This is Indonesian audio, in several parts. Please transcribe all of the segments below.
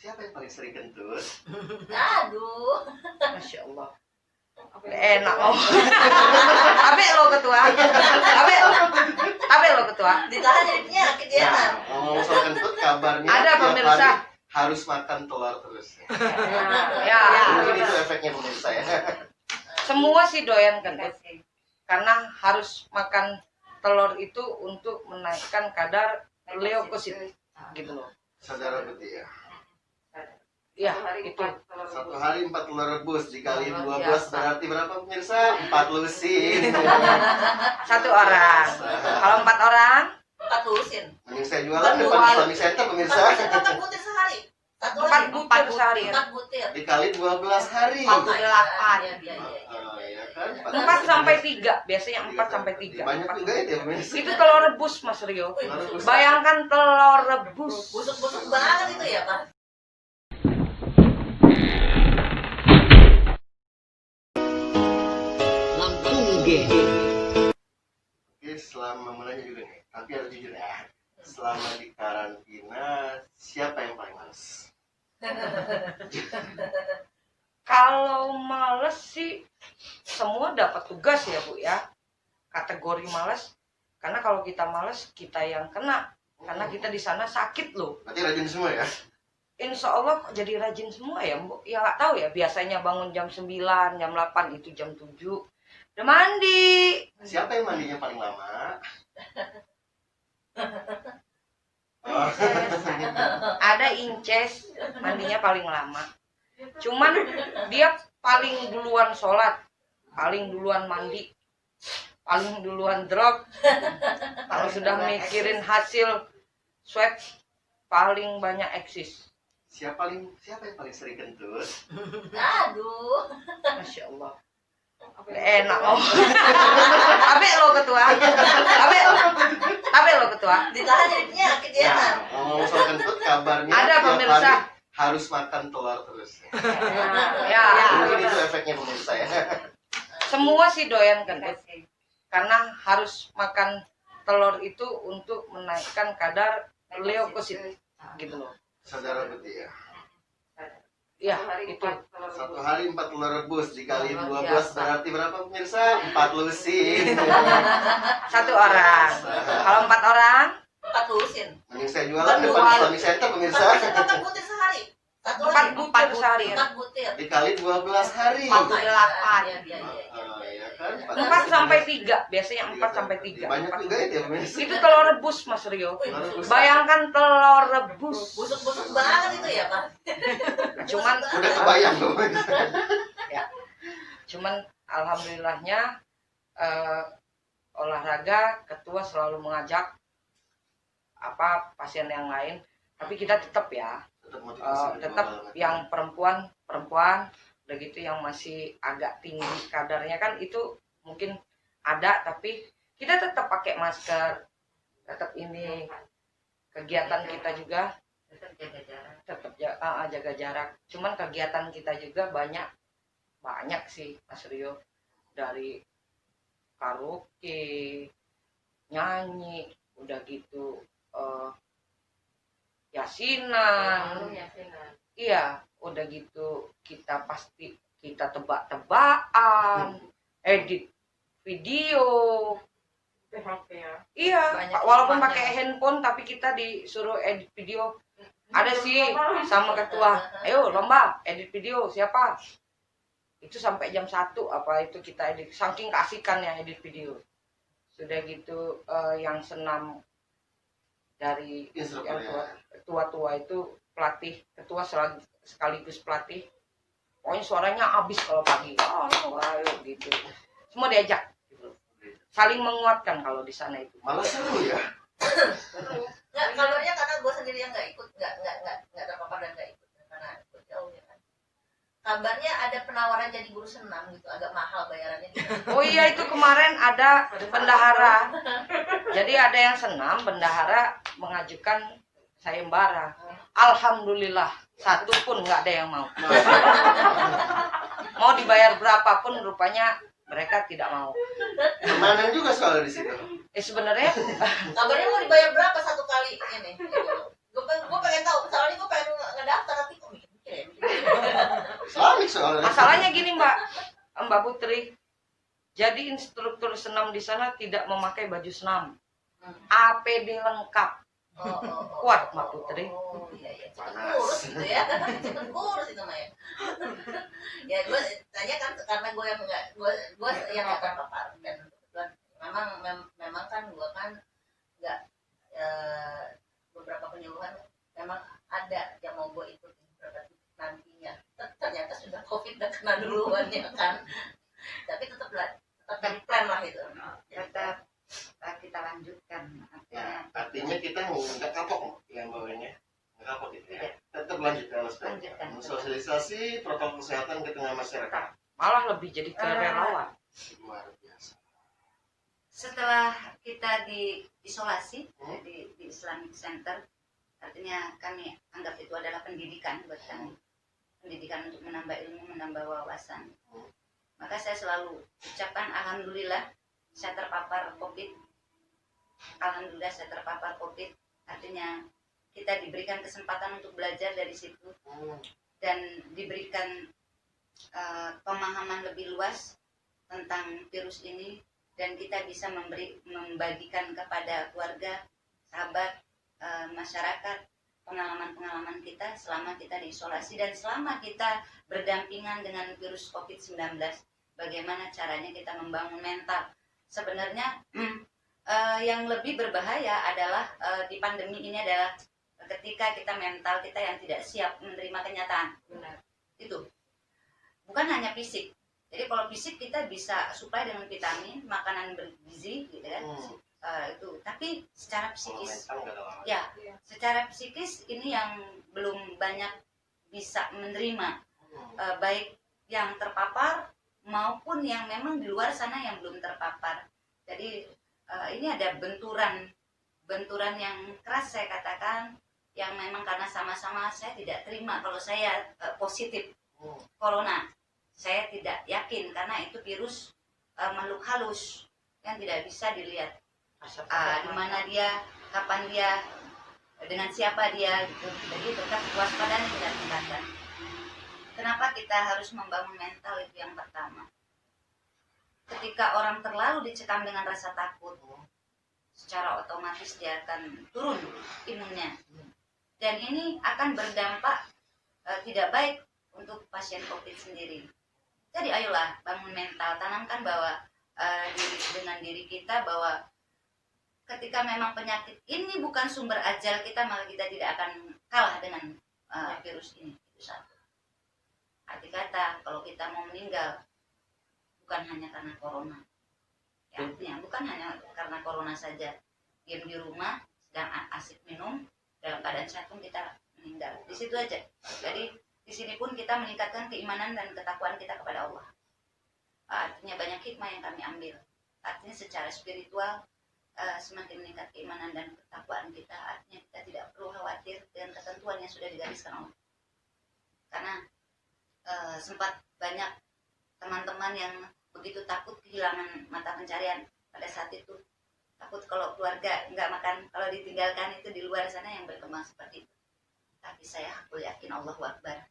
Siapa yang paling sering kentut? Aduh. Masya Allah. Enak ngomong. Abe lo ketua. Abe lo ketua. Ditahan jadi penyakit ya. Nah, ngomong soal kentut, kabarnya Ada tiap pemirsa. hari harus makan telur terus. Ya. Mungkin itu efeknya pemirsa ya. Semua sih doyan kentut. Karena harus makan telur itu untuk menaikkan kadar leukosit gitu loh. Saudara Peti ya. Ya, itu. Satu hari 4 telur rebus dikali 12 Biasa. berarti berapa pemirsa? 4 lusin. Satu orang. Kalau 4 orang, 4 lusin. Mending saya jualan depan Islamic Center pemirsa. 4 butir sehari. 4 butir sehari. 4 butir. Dikali 12 hari. 48. Iya. Oh, iya kan? 4 sampai 3, biasanya 4 sampai 3. Banyak juga ya pemirsa. Itu telur rebus Mas Rio. Telur rebus. Bayangkan telur rebus. Busuk-busuk banget itu ya, Pak. Oke, selama mulanya juga nih. Tapi harus jujur ya. Selama di karantina, siapa yang paling males? Kalau males sih semua dapat tugas ya Bu ya. Kategori males. Karena kalau kita males kita yang kena. Karena kita di sana sakit loh. Berarti rajin semua ya? Insya Allah kok jadi rajin semua ya Bu. Ya nggak tahu ya. Biasanya bangun jam 9, jam 8 itu jam 7. Udah mandi. Siapa yang mandinya paling lama? Oh. Ada Inces mandinya paling lama. Cuman dia paling duluan sholat, paling duluan mandi, paling duluan drop. Kalau sudah mikirin hasil swab, paling banyak eksis. Siapa yang paling sering kentut? Aduh. Masya Allah. Enak ngomong. Abe lo ketua. Abe lo ketua. Ditahan jadi penyakit ya. Nah, ngomong soal kentut, kabarnya Ada tiap pemirsa. hari harus makan telur terus. Ya. Mungkin itu efeknya pemirsa ya. Semua sih doyan kentut. Karena harus makan telur itu untuk menaikkan kadar leukosit gitu loh. Saudara Peti ya. Ya, itu. Satu hari 4 telur rebus dikali 12 Biasa. berarti berapa pemirsa? 4 lusin. Satu orang. Kalau 4 orang, 4 lusin. Mending saya jualan depan Islamic Center pemirsa. 4 butir sehari. 4 butir sehari. 4 butir. Dikali 12 hari. 48. Iya. Oh, iya kan? 4 sampai 3, biasanya 4 sampai 3. Banyak juga ya pemirsa. Itu telur rebus Mas Rio. Telur rebus. Bayangkan telur rebus. Busuk-busuk banget itu ya, Pak. Cuman Udah kebayang loh. Cuman alhamdulillahnya olahraga ketua selalu mengajak pasien yang lain, tapi kita tetap ya tetap yang perempuan udah gitu yang masih agak tinggi kadarnya kan itu mungkin ada, tapi kita tetap pakai masker, tetap ini kegiatan kita juga tetap jaga jarak. Cuman kegiatan kita juga banyak sih Mas Rio, dari karaoke, nyanyi, udah gitu yasinan. Iya, udah gitu kita pasti kita tebak-tebakan, edit video. Iya, Banyak walaupun hikmahnya. pakai handphone tapi kita disuruh edit video. Ada sih sama ketua, ayo lomba edit video siapa? Itu sampai jam 1 apa itu kita edit, saking keasikan yang edit video. Sudah gitu yang senam dari Instruktur yang ya. tua-tua itu pelatih, ketua sekaligus pelatih. Pokoknya suaranya habis kalau pagi. Ayo gitu. Semua diajak gitu. Saling menguatkan kalau di sana itu. Malah seru ya. Nggak, kabarnya karena gue sendiri yang nggak ikut, nggak terpapar dan nggak ikut karena ikut jauh ya kan. Kabarnya ada penawaran jadi guru senam gitu, agak mahal bayarannya. Oh iya, itu kemarin ada bendahara. Jadi ada yang senam, bendahara mengajukan sayembara. Alhamdulillah, satu pun nggak ada yang mau. Mau dibayar berapapun rupanya mereka tidak mau. Permainan juga soalnya di situ. Sebenarnya Kabarnya mau dibayar berapa satu kali ini? Gue pengen tahu, soalnya gue pengen ngedaftar tapi soalnya. Masalahnya gini Mbak Putri, jadi instruktur senam di sana tidak memakai baju senam, APD lengkap. Kuat Mbak Putri. Iya. Cepet kurus gitu ya. Cepet kurus itu Maya. Ya gue tanya kan karena gue yang nggak terpapar dan memang kan gue kan nggak beberapa penyuluhan memang ada yang mau gue ikutin beberapa nantinya. Ternyata sudah COVID dan kena duluan ya kan. Tapi tetap di plan lah itu. Tetap kita lanjutkan. Artinya kita nggak kapok yang bawahnya, nggak kapok gitu ya. Tetap lanjutkan sosialisasi protokol kesehatan ke tengah masyarakat. Malah lebih jadi ke relawan. Luar biasa. Setelah kita diisolasi di Islamic Center, artinya kami anggap itu adalah pendidikan buat kami, pendidikan untuk menambah ilmu, menambah wawasan. Maka saya selalu ucapkan alhamdulillah saya terpapar COVID. Alhamdulillah saya terpapar COVID. Artinya kita diberikan kesempatan untuk belajar dari situ dan diberikan pemahaman lebih luas tentang virus ini, dan kita bisa membagikan kepada keluarga, sahabat, masyarakat pengalaman-pengalaman kita selama kita diisolasi dan selama kita berdampingan dengan virus COVID-19. Bagaimana caranya kita membangun mental. Sebenarnya yang lebih berbahaya adalah di pandemi ini adalah ketika mental kita yang tidak siap menerima kenyataan. Benar. Itu bukan hanya fisik. Jadi kalau fisik kita bisa supply dengan vitamin, makanan bergizi gitu kan. Itu. Tapi secara psikis ya, secara psikis ini yang belum banyak bisa menerima, baik yang terpapar maupun yang memang di luar sana yang belum terpapar. Jadi ini ada benturan yang keras saya katakan, yang memang karena sama-sama saya tidak terima kalau saya positif corona. Saya tidak yakin karena itu virus makhluk halus yang tidak bisa dilihat. Di mana dia, kapan dia, dengan siapa dia gitu. Jadi tetap kewaspadaan kita tingkatkan. Kenapa kita harus membangun mental, itu yang pertama. Ketika orang terlalu dicekam dengan rasa takut, secara otomatis dia akan turun imunnya. Dan ini akan berdampak tidak baik untuk pasien COVID sendiri. Jadi ayolah bangun mental, tanamkan bahwa dengan diri kita bahwa ketika memang penyakit ini bukan sumber ajal kita, maka kita tidak akan kalah dengan virus ini. Itu satu. Arti kata kalau kita mau meninggal bukan hanya karena corona. Ya, artinya bukan hanya karena corona saja. Diam di rumah, sedang asik minum, dalam keadaan sehat pun kita meninggal. Di situ aja. Jadi di sini pun kita meningkatkan keimanan dan ketakwaan kita kepada Allah. Artinya banyak hikmah yang kami ambil. Artinya secara spiritual semakin meningkat keimanan dan ketakwaan kita. Artinya kita tidak perlu khawatir dengan ketentuan yang sudah digariskan Allah. Karena sempat banyak teman-teman yang begitu takut kehilangan mata pencarian pada saat itu. Takut kalau keluarga nggak makan, kalau ditinggalkan itu di luar sana yang berkembang seperti itu. Tapi saya aku yakin Allahu Akbar.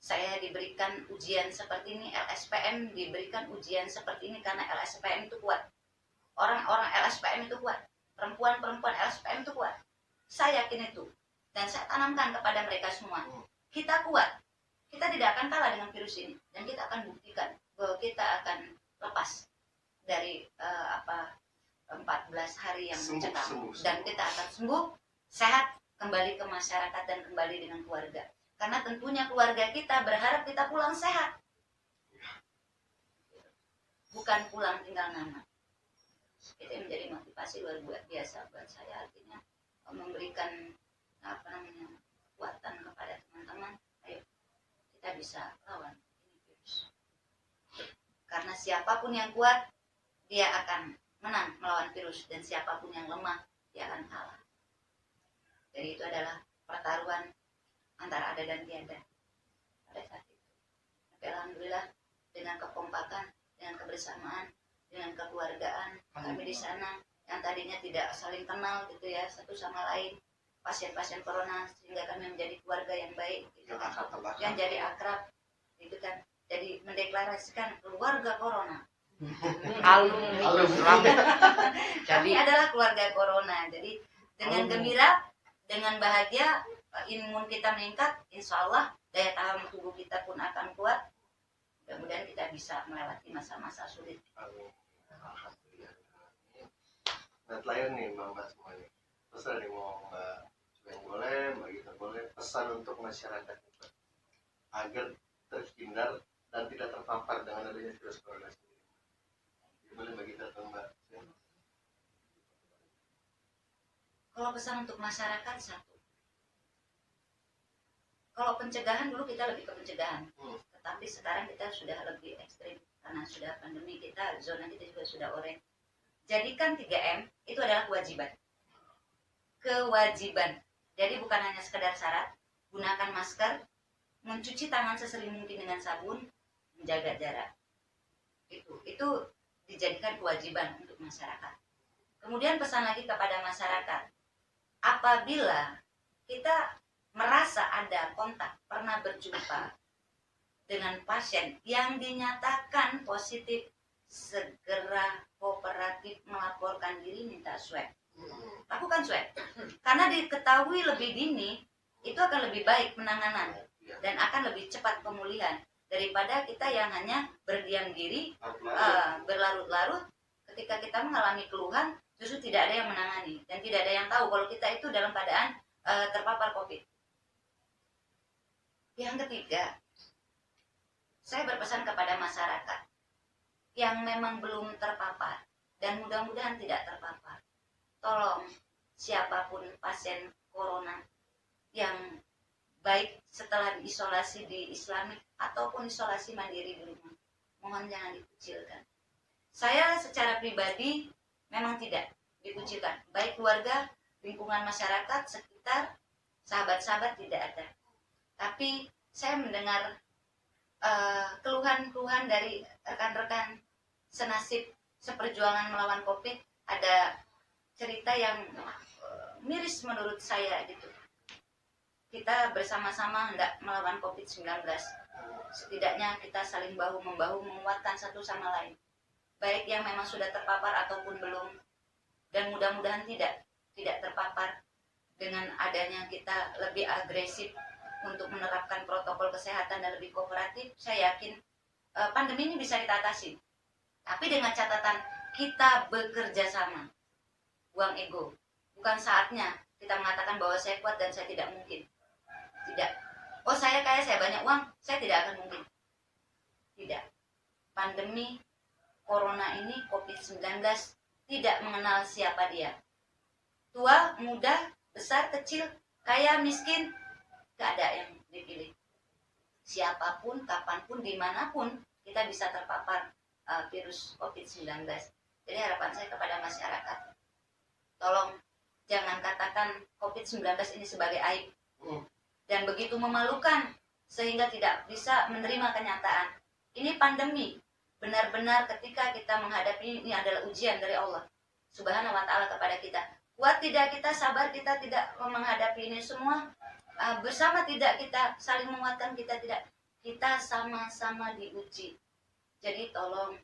Saya diberikan ujian seperti ini, LSPM diberikan ujian seperti ini karena LSPM itu kuat. Orang-orang LSPM itu kuat. Perempuan-perempuan LSPM itu kuat. Saya yakin itu. Dan saya tanamkan kepada mereka semua. Kita kuat. Kita tidak akan kalah dengan virus ini. Dan kita akan buktikan bahwa kita akan lepas dari 14 hari yang mencekam. Dan kita akan sembuh, sehat, kembali ke masyarakat dan kembali dengan keluarga. Karena tentunya keluarga kita berharap kita pulang sehat. Bukan pulang tinggal nama. Itu menjadi motivasi luar biasa buat saya. Artinya memberikan kekuatan kepada teman-teman. Ayo kita bisa lawan ini virus. Karena siapapun yang kuat, dia akan menang melawan virus. Dan siapapun yang lemah, dia akan kalah. Jadi itu adalah pertaruhan antara ada dan tiada pada saat itu. Tapi alhamdulillah dengan kekompakan, dengan kebersamaan, dengan kekeluargaan kami di sana yang tadinya tidak saling kenal gitu ya satu sama lain, pasien-pasien corona, sehingga kami menjadi keluarga yang baik gitu, yang jadi akrab gitu kan. Jadi mendeklarasikan keluarga corona. Alumni Islam. Kami Jadi adalah keluarga corona. Jadi dengan gembira, dengan bahagia, imun kita meningkat, insya Allah daya tahan tubuh kita pun akan kuat. Mudah-mudahan kita bisa melewati masa-masa sulit. Alhamdulillah. Nah, terakhir nih Mbak semuanya. Pesan nih mau Mbak Sugeng boleh, Mbak Gita boleh. Pesan untuk masyarakat Mbak, agar terhindar dan tidak terpapar dengan adanya virus corona sendiri. Boleh Mbak Gita atau Mbak Sugeng? Kalau pesan untuk masyarakat satu. Kalau pencegahan dulu kita lebih ke pencegahan. Tetapi sekarang kita sudah lebih ekstrim karena sudah pandemi, kita zona kita juga sudah orange. Jadikan 3M itu adalah kewajiban. Kewajiban. Jadi bukan hanya sekedar syarat, gunakan masker, mencuci tangan sesering mungkin dengan sabun, menjaga jarak. Itu dijadikan kewajiban untuk masyarakat. Kemudian pesan lagi kepada masyarakat, apabila kita merasa ada kontak, pernah berjumpa dengan pasien yang dinyatakan positif, segera kooperatif melaporkan diri, minta swab. Lakukan swab. Karena diketahui lebih dini, itu akan lebih baik penanganan dan akan lebih cepat pemulihan daripada kita yang hanya berdiam diri, berlarut-larut. Ketika kita mengalami keluhan, justru tidak ada yang menangani dan tidak ada yang tahu kalau kita itu dalam keadaan terpapar COVID. Yang ketiga, saya berpesan kepada masyarakat yang memang belum terpapar dan mudah-mudahan tidak terpapar. Tolong siapapun pasien corona yang baik setelah diisolasi di Islamik ataupun isolasi mandiri di rumah, mohon jangan dikucilkan. Saya secara pribadi memang tidak dikucilkan, baik keluarga, lingkungan masyarakat, sekitar, sahabat-sahabat tidak ada. Tapi saya mendengar keluhan-keluhan dari rekan-rekan senasib seperjuangan melawan COVID. Ada cerita yang miris menurut saya gitu. Kita bersama-sama hendak melawan COVID-19. Setidaknya kita saling bahu-membahu menguatkan satu sama lain. Baik yang memang sudah terpapar ataupun belum. Dan mudah-mudahan tidak terpapar. Dengan adanya kita lebih agresif untuk menerapkan protokol kesehatan dan lebih kooperatif, saya yakin pandemi ini bisa kita atasi. Tapi dengan catatan kita bekerja sama. Buang ego. Bukan saatnya kita mengatakan bahwa saya kuat dan saya tidak mungkin. Tidak. Oh saya kaya, saya banyak uang, saya tidak akan mungkin. Tidak. Pandemi corona ini, COVID-19 tidak mengenal siapa dia. Tua, muda, besar, kecil, kaya, miskin, gak ada yang dipilih. Siapapun, kapanpun, dimanapun kita bisa terpapar virus COVID-19. Jadi harapan saya kepada masyarakat, tolong jangan katakan COVID-19 ini sebagai aib dan begitu memalukan sehingga tidak bisa menerima kenyataan. Ini pandemi. Benar-benar ketika kita menghadapi ini adalah ujian dari Allah Subhanahu wa Ta'ala kepada kita. Kuat tidak kita, sabar kita tidak menghadapi ini semua. Bersama tidak kita saling menguatkan, kita sama-sama diuji. Jadi tolong,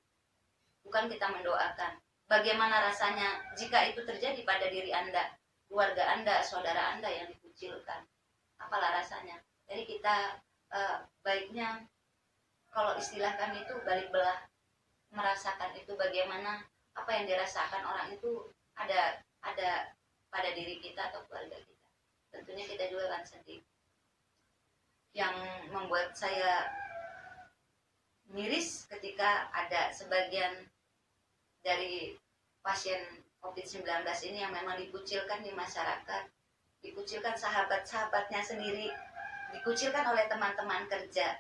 bukan kita mendoakan. Bagaimana rasanya jika itu terjadi pada diri Anda, keluarga Anda, saudara Anda yang dikucilkan? Apalah rasanya? Jadi kita baiknya, kalau istilah kami itu balik belah, merasakan itu bagaimana apa yang dirasakan orang itu ada pada diri kita atau keluarga kita. Tentunya kita juga akan sedih. Yang membuat saya miris ketika ada sebagian dari pasien COVID-19 ini yang memang dikucilkan di masyarakat, dikucilkan sahabat-sahabatnya sendiri, dikucilkan oleh teman-teman kerja.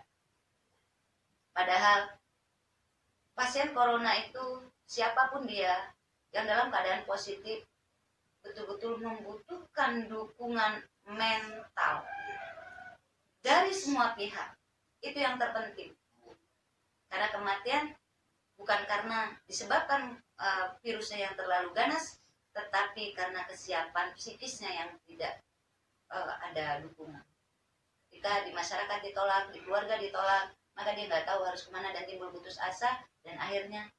Padahal pasien corona itu siapapun dia yang dalam keadaan positif betul-betul membutuhkan dukungan mental dari semua pihak. Itu yang terpenting. Karena kematian bukan karena disebabkan virusnya yang terlalu ganas, tetapi karena kesiapan psikisnya yang tidak ada dukungan. Ketika di masyarakat ditolak, di keluarga ditolak, maka dia nggak tahu harus kemana dan timbul putus asa dan akhirnya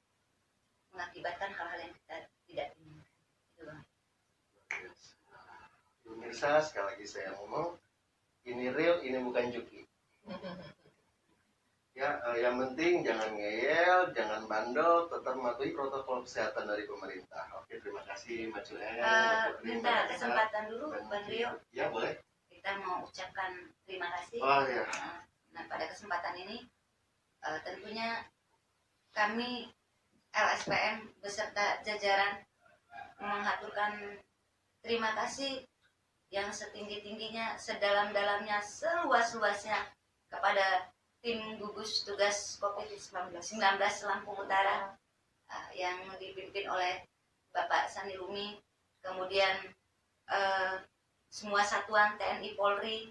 mengakibatkan hal-hal yang kita tidak inginkan. Itu Bang. Pemirsa, sekali lagi saya ngomong, ini real, ini bukan juki. Ya, yang penting jangan ngeyel, jangan bandel, tetap mematuhi protokol kesehatan dari pemerintah. Oke, terima kasih Mbak Julen. Minta kesempatan dulu Bang Rio. Ya, boleh. Kita mau ucapkan terima kasih. Oh ya. Nah, pada kesempatan ini tentunya kami LSPM beserta jajaran mengaturkan terima kasih yang setinggi-tingginya, sedalam-dalamnya, seluas-luasnya kepada tim gugus tugas COVID-19 Lampung Utara yang dipimpin oleh Bapak Sani Lumi, kemudian semua satuan TNI Polri,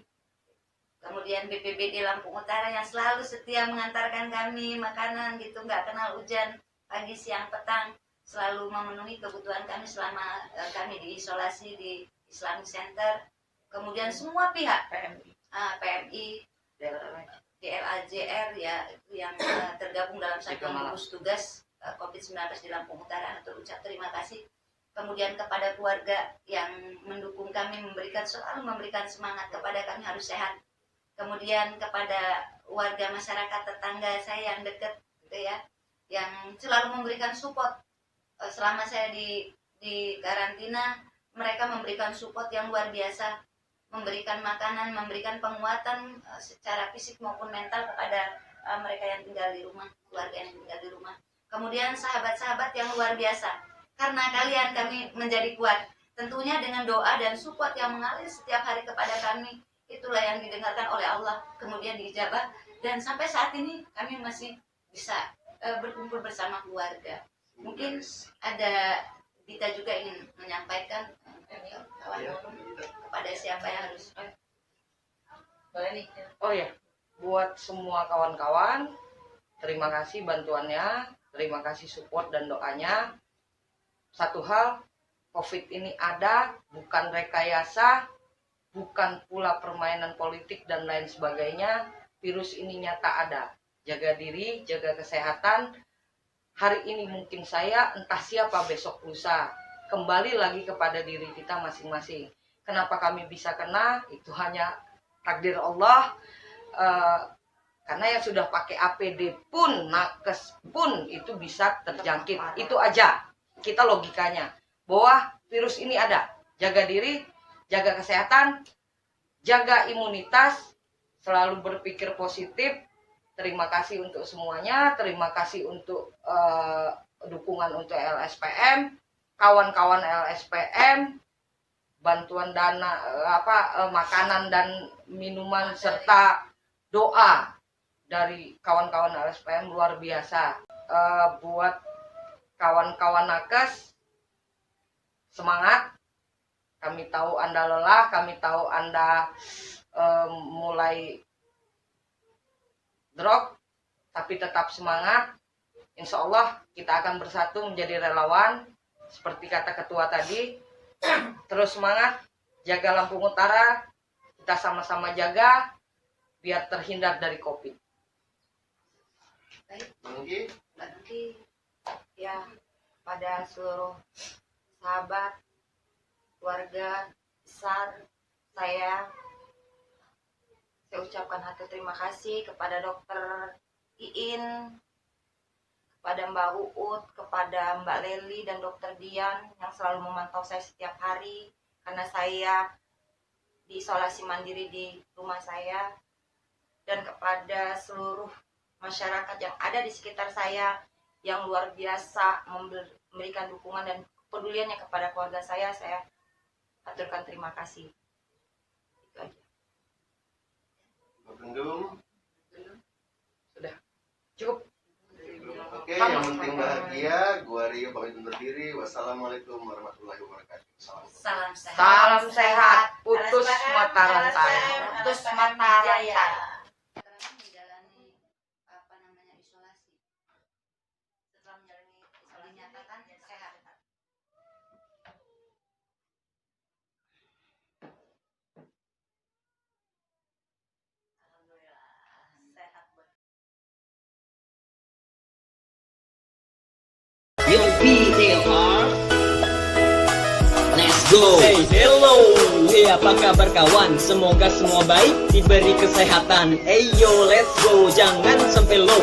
kemudian BPBD Lampung Utara yang selalu setia mengantarkan kami makanan gitu, nggak kenal hujan, pagi siang petang selalu memenuhi kebutuhan kami selama kami diisolasi di Islamic Center. Kemudian semua pihak PMI, DLAJR ya yang tergabung dalam satuan gugus tugas COVID-19 di Lampung Utara, terucap terima kasih. Kemudian kepada keluarga yang mendukung kami, selalu memberikan semangat kepada kami harus sehat. Kemudian kepada warga masyarakat tetangga saya yang dekat gitu ya, yang selalu memberikan support selama saya di karantina, mereka memberikan support yang luar biasa, memberikan makanan, memberikan penguatan secara fisik maupun mental kepada mereka yang tinggal di rumah, keluarga yang tinggal di rumah. Kemudian sahabat-sahabat yang luar biasa, karena kalian kami menjadi kuat. Tentunya dengan doa dan support yang mengalir setiap hari kepada kami, itulah yang didengarkan oleh Allah, kemudian diijabah, dan sampai saat ini kami masih bisa berkumpul bersama keluarga. Mungkin ada Dita juga ingin menyampaikan kepada siapa yang harus boleh nih. Oh ya, buat semua kawan-kawan, terima kasih bantuannya, terima kasih support dan doanya. Satu hal, COVID ini ada, bukan rekayasa, bukan pula permainan politik dan lain sebagainya. Virus ini nyata ada. Jaga diri, jaga kesehatan. Hari ini mungkin saya, entah siapa besok lusa. Kembali lagi kepada diri kita masing-masing. Kenapa kami bisa kena? Itu hanya takdir Allah. Karena yang sudah pakai APD pun, nakes pun itu bisa terjangkit. Itu aja kita logikanya. Bahwa virus ini ada. Jaga diri, jaga kesehatan, jaga imunitas, selalu berpikir positif. Terima kasih untuk semuanya. Terima kasih untuk dukungan untuk LSPM, kawan-kawan LSPM, bantuan dana makanan dan minuman serta doa dari kawan-kawan LSPM luar biasa. Buat kawan-kawan nakes, semangat. Kami tahu Anda lelah, kami tahu Anda mulai drop, tapi tetap semangat. Insya Allah kita akan bersatu menjadi relawan. Seperti kata ketua tadi, terus semangat, jaga Lampung Utara, kita sama-sama jaga, biar terhindar dari COVID. Baik, Nanti ya pada seluruh sahabat, keluarga besar saya ucapkan hati terima kasih kepada Dokter Iin, kepada Mbak Uut, kepada Mbak Leli dan Dokter Dian yang selalu memantau saya setiap hari karena saya diisolasi mandiri di rumah saya, dan kepada seluruh masyarakat yang ada di sekitar saya yang luar biasa memberikan dukungan dan kepeduliannya kepada keluarga saya aturkan terima kasih. Itu aja. Bendung. Sudah cukup. Oke, yang penting bahagia. Gua Rio pamit undur diri. Wassalamualaikum warahmatullahi wabarakatuh. Salam sehat. Salam sehat, putus LSPM, mata rantai. Putus mata rantai. Yo PLR, let's go. Hey hello, hey apa kabar kawan? Semoga semua baik, diberi kesehatan. Hey yo let's go, jangan sampai low.